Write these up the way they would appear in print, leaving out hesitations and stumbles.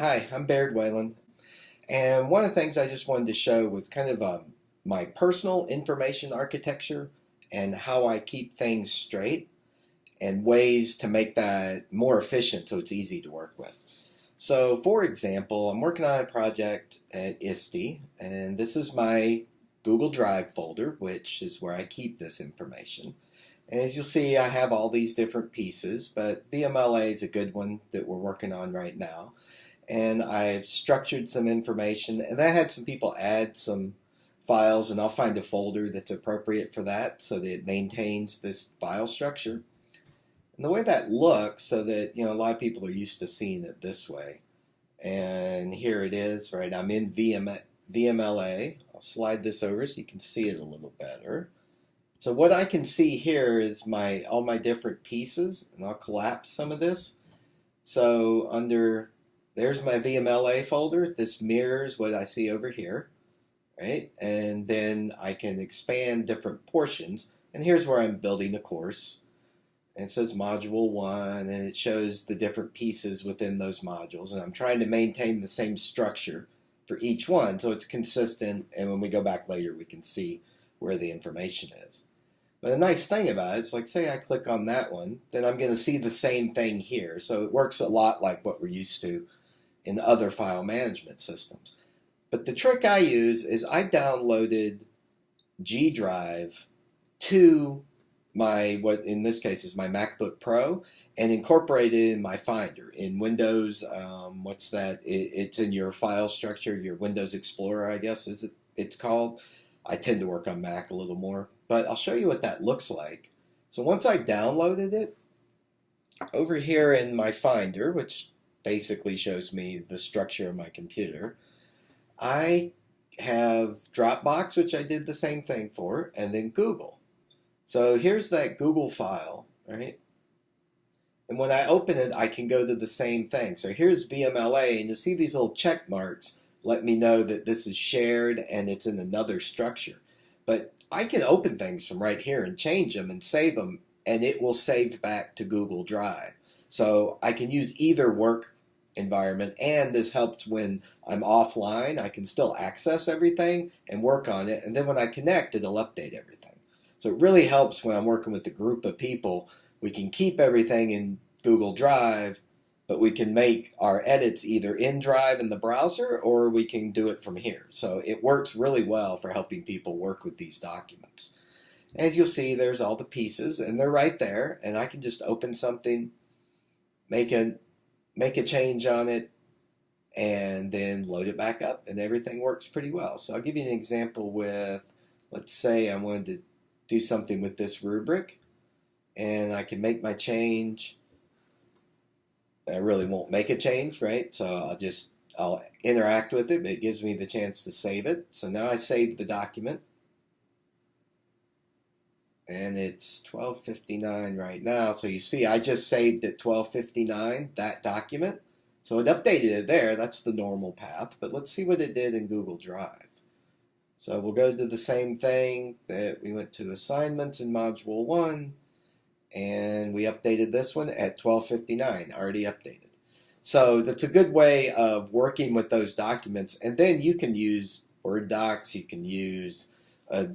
Hi, I'm Baird Whalen, and one of the things I just wanted to show was kind of my personal information architecture and how I keep things straight and ways to make that more efficient so it's easy to work with. So, for example, I'm working on a project at ISTE, and this is my Google Drive folder, which is where I keep this information. And as you'll see, I have all these different pieces, but VMLA is a good one that we're working on right now, and I've structured some information, and I had some people add some files, and I'll find a folder that's appropriate for that so that it maintains this file structure. And the way that looks, so that a lot of people are used to seeing it this way. And here it is, right? I'm in VMLA. I'll slide this over so you can see it a little better. So what I can see here is all my different pieces, and I'll collapse some of this. So there's my VMLA folder. This mirrors what I see over here, right? And then I can expand different portions. And here's where I'm building a course. And it says Module 1, and it shows the different pieces within those modules. And I'm trying to maintain the same structure for each one so it's consistent. And when we go back later, we can see where the information is. But the nice thing about it is, like, say I click on that one, then I'm going to see the same thing here. So it works a lot like what we're used to in other file management systems. But the trick I use is I downloaded GDrive to what in this case is my MacBook Pro, and incorporated it in my Finder. In Windows, what's that? It's in your file structure, your Windows Explorer, I guess it's called. I tend to work on Mac a little more, but I'll show you what that looks like. So once I downloaded it, over here in my Finder, which basically shows me the structure of my computer, I have Dropbox, which I did the same thing for, and then Google. So here's that Google file, right? And when I open it, I can go to the same thing. So here's VMLA, and you'll see these little check marks let me know that this is shared and it's in another structure. But I can open things from right here and change them and save them, and it will save back to Google Drive. So I can use either work environment, and this helps when I'm offline. I can still access everything and work on it, and then when I connect, it'll update everything. So it really helps when I'm working with a group of people. We can keep everything in Google Drive, but we can make our edits either in Drive in the browser, or we can do it from here. So it works really well for helping people work with these documents. As you'll see, there's all the pieces, and they're right there, and I can just open something, make a change on it, and then load it back up, and everything works pretty well. So I'll give you an example with, let's say I wanted to do something with this rubric, and I can make my change. I really won't make a change, right? So I'll interact with it, but it gives me the chance to save it. So now I saved the document, and it's 12:59 right now. So you see, I just saved at 12:59 that document. So it updated it there. That's the normal path. But let's see what it did in Google Drive. So we'll go to the same thing that we went to, assignments in Module 1, and we updated this one at 12:59, already updated. So that's a good way of working with those documents. And then you can use Word docs, you can use a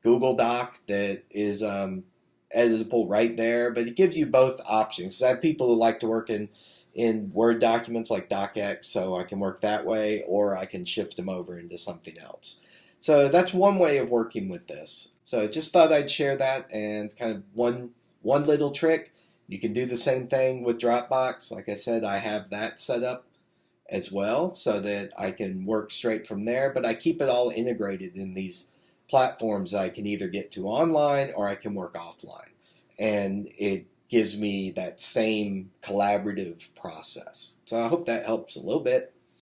Google Doc that is editable right there, but it gives you both options. I have people who like to work in Word documents like DocX, so I can work that way, or I can shift them over into something else. So that's one way of working with this. So just thought I'd share that, and kind of one little trick. You can do the same thing with Dropbox. Like I said, I have that set up as well so that I can work straight from there, but I keep it all integrated in these platforms I can either get to online or I can work offline. And it gives me that same collaborative process. So I hope that helps a little bit.